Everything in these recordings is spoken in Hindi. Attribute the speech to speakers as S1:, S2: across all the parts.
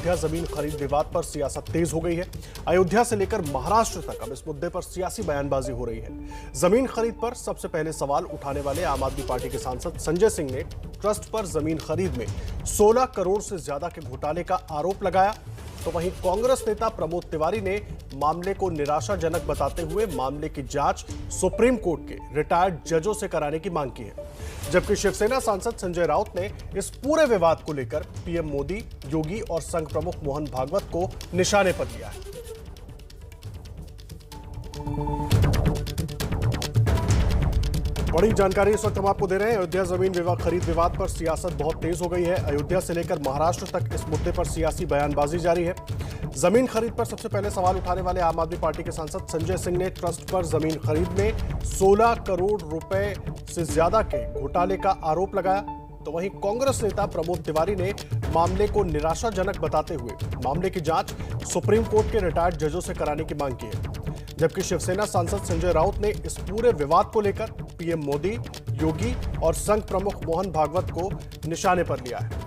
S1: अयोध्या जमीन खरीद विवाद पर सियासत तेज हो गई है। अयोध्या से लेकर महाराष्ट्र तक अब इस मुद्दे पर सियासी बयानबाजी हो रही है। जमीन खरीद पर सबसे पहले सवाल उठाने वाले आम आदमी पार्टी के सांसद संजय सिंह ने ट्रस्ट पर जमीन खरीद में 16 करोड़ से ज्यादा के घोटाले का आरोप लगाया। तो वहीं कांग्रेस नेता प्रमोद तिवारी ने मामले को निराशाजनक बताते हुए मामले की जांच सुप्रीम कोर्ट के रिटायर्ड जजों से कराने की मांग की है। जबकि शिवसेना सांसद संजय राउत ने इस पूरे विवाद को लेकर पीएम मोदी, योगी और संघ प्रमुख मोहन भागवत को निशाने पर लिया है। बड़ी जानकारी इस वक्त हम आपको दे रहे हैं। अयोध्या जमीन खरीद विवाद पर सियासत बहुत तेज हो गई है। अयोध्या से लेकर महाराष्ट्र तक इस मुद्दे पर सियासी बयानबाजी जारी है। जमीन खरीद पर सबसे पहले सवाल उठाने वाले आम आदमी पार्टी के सांसद संजय सिंह ने ट्रस्ट पर जमीन खरीद में 16 करोड़ रुपए से ज्यादा के घोटाले का आरोप लगाया। तो वहीं कांग्रेस नेता प्रमोद तिवारी ने मामले को निराशाजनक बताते हुए मामले की जांच सुप्रीम कोर्ट के रिटायर्ड जजों से कराने की मांग की है। जबकि शिवसेना सांसद संजय राउत ने इस पूरे विवाद को लेकर पीएम मोदी, योगी और संघ प्रमुख मोहन भागवत को निशाने पर लिया है।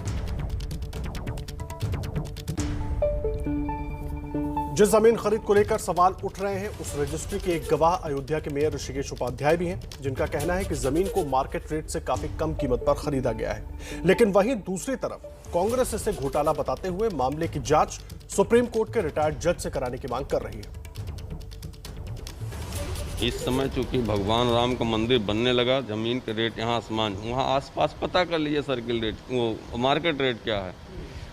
S1: जिस जमीन खरीद को लेकर सवाल उठ रहे हैं, उस रजिस्ट्री के एक गवाह अयोध्या के मेयर ऋषिकेश उपाध्याय भी हैं, जिनका कहना है कि जमीन को मार्केट रेट से काफी कम कीमत पर खरीदा गया है। लेकिन वहीं दूसरी तरफ कांग्रेस इसे घोटाला बताते हुए मामले की जांच सुप्रीम कोर्ट के रिटायर्ड जज से कराने की मांग कर रही है।
S2: इस समय चूंकि भगवान राम का मंदिर बनने लगा, जमीन के रेट यहाँ आसमान, वहाँ आसपास पता कर लीजिए सर्किल रेट, वो मार्केट रेट क्या है।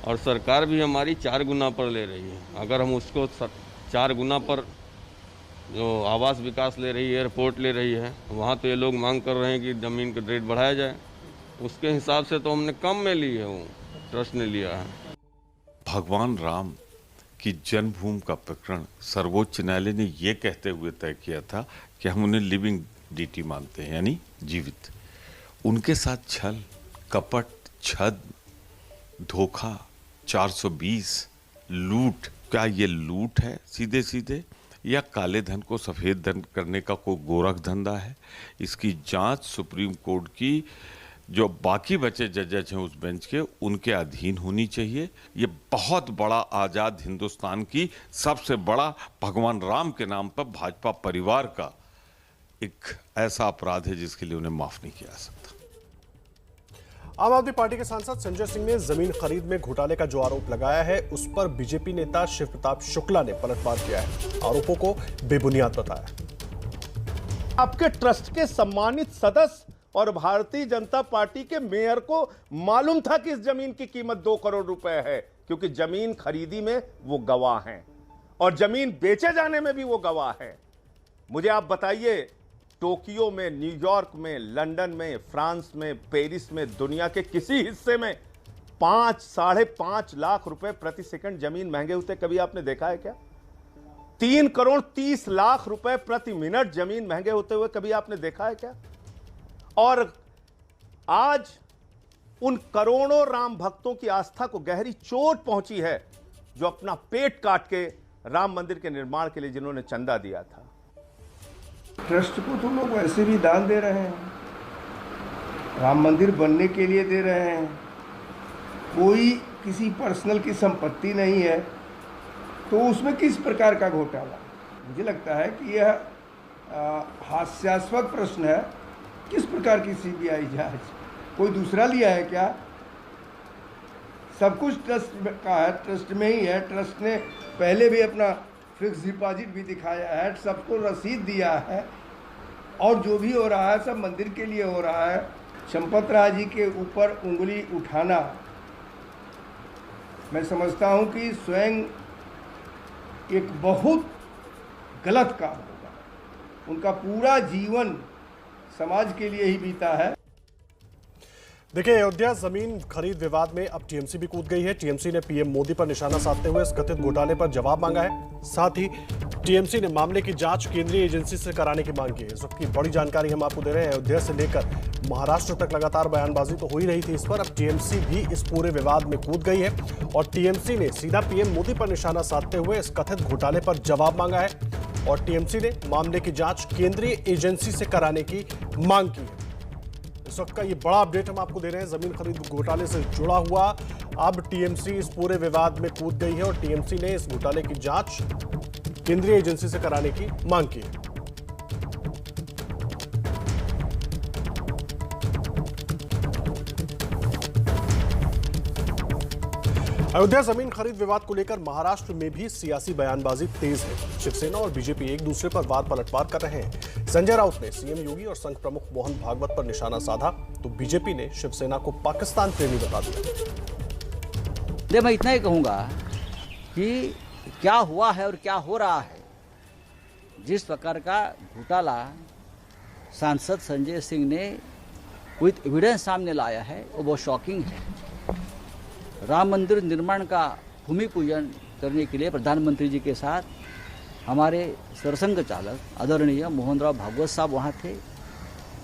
S2: और सरकार भी हमारी 4 गुना पर ले रही है। अगर हम उसको 4 गुना पर जो आवास विकास ले रही है, एयरपोर्ट ले रही है, वहाँ तो ये लोग मांग कर रहे हैं कि ज़मीन का रेट बढ़ाया जाए। उसके हिसाब से तो हमने कम में ली है, वो ट्रस्ट ने लिया है।
S3: भगवान राम की जन्मभूमि का प्रकरण सर्वोच्च न्यायालय ने ये कहते हुए तय किया था कि हम उन्हें लिविंग डीटी मानते हैं, यानी जीवित। उनके साथ छल, कपट, छद, धोखा, 420, लूट, क्या ये लूट है सीधे सीधे, या काले धन को सफेद धन करने का कोई गोरख धंधा है? इसकी जांच सुप्रीम कोर्ट की जो बाकी बचे जजेस हैं उस बेंच के, उनके अधीन होनी चाहिए। ये बहुत बड़ा आज़ाद हिंदुस्तान की सबसे बड़ा भगवान राम के नाम पर भाजपा परिवार का एक ऐसा अपराध है जिसके लिए उन्हें माफ नहीं किया जा सकता।
S1: आम आदमी पार्टी के सांसद संजय सिंह ने जमीन खरीद में घोटाले का जो आरोप लगाया है, उस पर बीजेपी नेता शिव प्रताप शुक्ला ने पलटवार किया है, आरोपों को बेबुनियाद बताया।
S4: आपके ट्रस्ट के सम्मानित सदस्य और भारतीय जनता पार्टी के मेयर को मालूम था कि इस जमीन की कीमत 2 करोड़ रुपए है, क्योंकि जमीन खरीदी में वो गवाह हैं और जमीन बेचे जाने में भी वो गवाह हैं। मुझे आप बताइए, टोक्यो में, न्यूयॉर्क में, लंदन में, फ्रांस में, पेरिस में, दुनिया के किसी हिस्से में 5-5.5 लाख रुपए प्रति सेकंड जमीन महंगे होते कभी आपने देखा है क्या? 3 करोड़ 30 लाख रुपए प्रति मिनट जमीन महंगे होते हुए कभी आपने देखा है क्या? और आज उन करोड़ों राम भक्तों की आस्था को गहरी चोट पहुंची है, जो अपना पेट काट के राम मंदिर के निर्माण के लिए जिन्होंने चंदा दिया था।
S5: ट्रस्ट को तो लोग वैसे भी दान दे रहे हैं, राम मंदिर बनने के लिए दे रहे हैं, कोई किसी पर्सनल की संपत्ति नहीं है, तो उसमें किस प्रकार का घोटाला? मुझे लगता है कि यह हास्यास्पद प्रश्न है। किस प्रकार की सीबीआई जांच? कोई दूसरा लिया है क्या? सब कुछ ट्रस्ट का है, ट्रस्ट में ही है। ट्रस्ट ने पहले भी अपना फिक्स डिपॉजिट भी दिखाया है, सबको रसीद दिया है, और जो भी हो रहा है सब मंदिर के लिए हो रहा है। चंपत राय जी के ऊपर उंगली उठाना, मैं समझता हूं कि स्वयं एक बहुत गलत काम होगा। उनका पूरा जीवन समाज के लिए ही बीता है।
S1: देखिए, अयोध्या जमीन खरीद विवाद में अब टीएमसी भी कूद गई है। टीएमसी ने पीएम मोदी पर निशाना साधते हुए इस कथित घोटाले पर जवाब मांगा है। साथ ही टीएमसी ने मामले की जांच केंद्रीय एजेंसी से कराने की मांग की है। इस वक्त की बड़ी जानकारी हम आपको दे रहे हैं। अयोध्या से लेकर महाराष्ट्र तक लगातार बयानबाजी तो हो ही रही थी इस पर, अब टीएमसी भी इस पूरे विवाद में कूद गई है और टीएमसी ने सीधा पीएम मोदी पर निशाना साधते हुए इस कथित घोटाले पर जवाब मांगा है और टीएमसी ने मामले की जांच केंद्रीय एजेंसी से कराने की मांग की है। इस वक्त का ये बड़ा अपडेट हम आपको दे रहे हैं जमीन खरीद घोटाले से जुड़ा हुआ। अब टीएमसी इस पूरे विवाद में कूद गई है और टीएमसी ने इस घोटाले की जांच केंद्रीय एजेंसी से कराने की मांग की है। अयोध्या जमीन खरीद विवाद को लेकर महाराष्ट्र में भी सियासी बयानबाजी तेज है। शिवसेना और बीजेपी एक दूसरे पर वार पलटवार कर रहे हैं। संजय राउत ने सीएम योगी और संघ प्रमुख मोहन भागवत पर निशाना साधा तो बीजेपी ने शिवसेना को पाकिस्तान प्रेमी बता दिया।
S6: मैं इतना ही कहूंगा कि क्या हुआ है और क्या हो रहा है, जिस प्रकार का घोटाला सांसद संजय सिंह ने विद एविडेंस सामने लाया है वो शॉकिंग है। राम मंदिर निर्माण का भूमि पूजन करने के लिए प्रधानमंत्री जी के साथ हमारे सरसंघ चालक आदरणीय मोहनराव भागवत साहब वहाँ थे,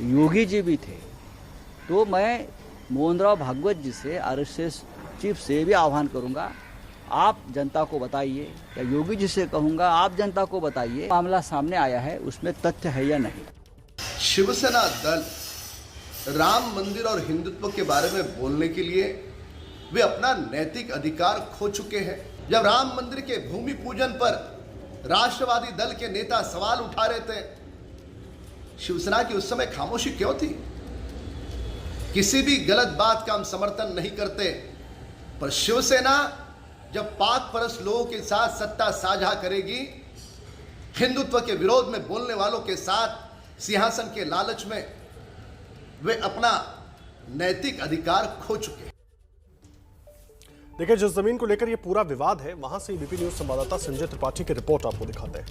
S6: योगी जी भी थे। तो मैं मोहनराव भागवत जी से आरएसएस चीफ से भी आह्वान करूँगा, आप जनता को बताइए, या योगी जी से कहूँगा आप जनता को बताइए मामला सामने आया है उसमें तथ्य है या नहीं।
S7: शिवसेना दल राम मंदिर और हिंदुत्व के बारे में बोलने के लिए वे अपना नैतिक अधिकार खो चुके हैं। जब राम मंदिर के भूमि पूजन पर राष्ट्रवादी दल के नेता सवाल उठा रहे थे, शिवसेना की उस समय खामोशी क्यों थी? किसी भी गलत बात का हम समर्थन नहीं करते, पर शिवसेना जब पाक परस्त लोगों के साथ सत्ता साझा करेगी, हिंदुत्व के विरोध में बोलने वालों के साथ सिंहासन के लालच में वे अपना नैतिक अधिकार खो चुके हैं।
S1: देखिए, जिस जमीन को लेकर ये पूरा विवाद है, वहां से एबीपी न्यूज संवाददाता संजय त्रिपाठी की रिपोर्ट आपको दिखाते हैं।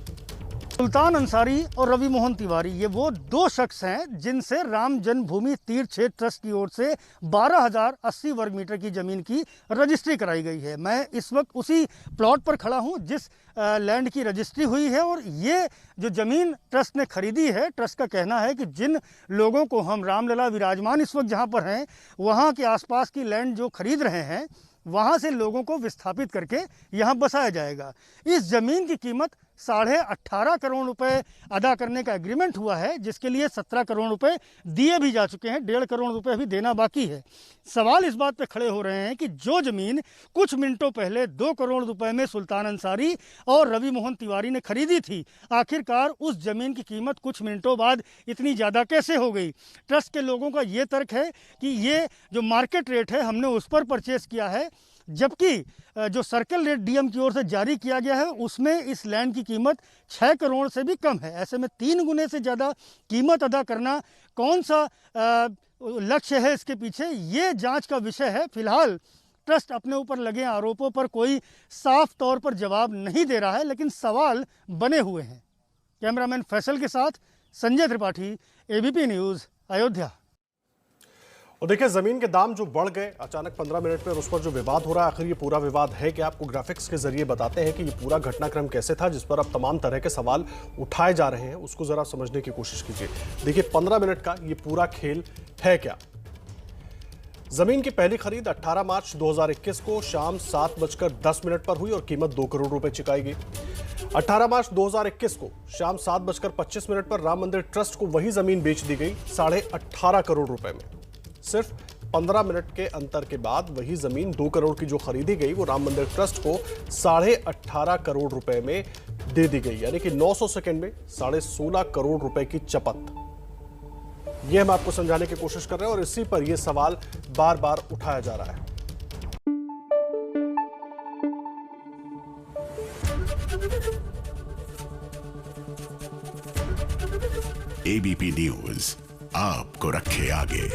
S8: सुल्तान अंसारी और रवि मोहन तिवारी ये वो दो शख्स हैं जिनसे राम जन्मभूमि तीर्थ क्षेत्र ट्रस्ट की ओर से 12,080 वर्ग मीटर की जमीन की रजिस्ट्री कराई गई है। मैं इस वक्त उसी प्लॉट पर खड़ा हूं जिस लैंड की रजिस्ट्री हुई है, और ये जो जमीन ट्रस्ट ने खरीदी है, ट्रस्ट का कहना है कि जिन लोगों को हम रामलला विराजमान इस वक्त जहां पर हैं, वहां के आसपास की लैंड जो खरीद रहे हैं, वहां से लोगों को विस्थापित करके यहां बसाया जाएगा। इस जमीन की कीमत 18.5 करोड़ रुपए अदा करने का एग्रीमेंट हुआ है, जिसके लिए 17 करोड़ रुपए दिए भी जा चुके हैं, 1.5 करोड़ रुपए अभी देना बाकी है। सवाल इस बात पे खड़े हो रहे हैं कि जो जमीन कुछ मिनटों पहले 2 करोड़ रुपए में सुल्तान अंसारी और रवि मोहन तिवारी ने खरीदी थी, आखिरकार उस जमीन की कीमत कुछ मिनटों बाद इतनी ज़्यादा कैसे हो गई? ट्रस्ट के लोगों का ये तर्क है कि ये जो मार्केट रेट है हमने उस पर परचेस किया है, जबकि जो सर्कल रेट डीएम की ओर से जारी किया गया है उसमें इस लैंड की कीमत 6 करोड़ से भी कम है। ऐसे में 3 गुने से ज़्यादा कीमत अदा करना कौन सा लक्ष्य है इसके पीछे, ये जांच का विषय है। फिलहाल ट्रस्ट अपने ऊपर लगे आरोपों पर कोई साफ तौर पर जवाब नहीं दे रहा है, लेकिन सवाल बने हुए हैं। कैमरामैन फैसल के साथ संजय त्रिपाठी, एबीपी न्यूज़, अयोध्या।
S1: और देखिए, जमीन के दाम जो बढ़ गए अचानक 15 मिनट में, उस पर जो विवाद हो रहा है, आखिर ये पूरा विवाद है कि आपको ग्राफिक्स के जरिए बताते हैं कि ये पूरा घटनाक्रम कैसे था, जिस पर अब तमाम तरह के सवाल उठाए जा रहे हैं, उसको जरा समझने की कोशिश कीजिए। देखिए, 15 मिनट का ये पूरा खेल है क्या। जमीन की पहली खरीद 18 मार्च 2021 को शाम 7:10 पर हुई और कीमत 2 करोड़ रुपए चुकाई गई। 18 मार्च 2021 को शाम 7:25 पर राम मंदिर ट्रस्ट को वही जमीन बेच दी गई 18.5 करोड़ रुपए में। सिर्फ 15 मिनट के अंतर के बाद वही जमीन 2 करोड़ की जो खरीदी गई वो राम मंदिर ट्रस्ट को 18.5 करोड़ रुपए में दे दी गई, यानी कि 900 सेकंड में 16.5 करोड़ रुपए की चपत। ये हम आपको समझाने की कोशिश कर रहे हैं और इसी पर यह सवाल बार बार उठाया जा रहा है।
S9: एबीपी न्यूज आपको रखे आगे।